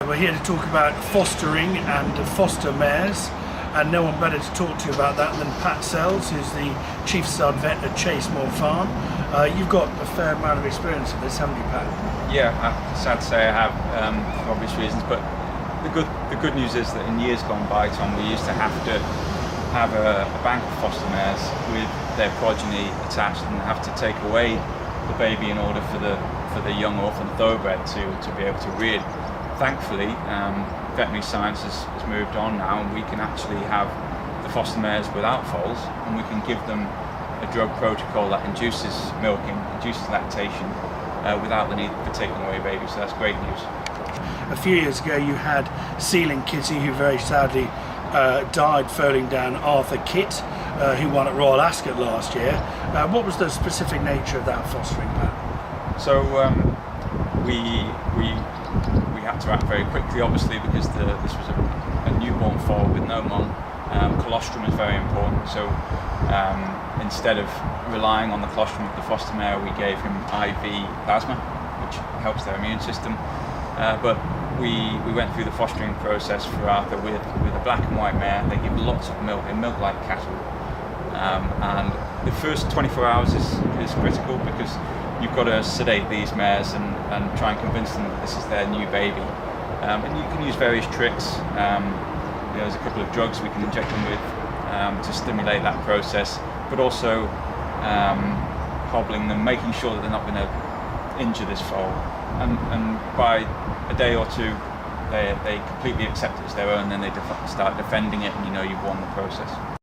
We're here to talk about fostering and foster mares, and no one better to talk to you about that than Pat Sells, who's the Chief Stud Vet at Chasemore Farm. You've got a fair amount of experience of this, haven't you, Pat? Yeah, I'm sad to say I have, for obvious reasons, but the good news is that in years gone by, Tom, we used to have a bank of foster mares with their progeny attached and have to take away the baby in order for the young orphan thoroughbred to be able to rear. Thankfully, veterinary science has moved on now, and we can actually have the foster mares without foals, and we can give them a drug protocol that induces milking, induces lactation, without the need for taking away babies. So that's great news. A few years ago you had Sealing Kitty, who very sadly died foaling down Arthur Kitt, who won at Royal Ascot last year. What was the specific nature of that fostering, Pat? So we had to act very quickly, obviously, because this was a newborn foal with no mum. Colostrum is very important, so instead of relying on the colostrum of the foster mare, we gave him IV plasma, which helps their immune system. But we went through the fostering process for Arthur with a black and white mare. They give lots of milk, they milk like cattle, and the first 24 hours is critical, because you've got to sedate these mares and try and convince them that this is their new baby. And you can use various tricks. There's a couple of drugs we can inject them with to stimulate that process, but also hobbling them, making sure that they're not going to injure this foal. And by a day or two, they completely accept it as their own, and then they start defending it, and you know you've won the process.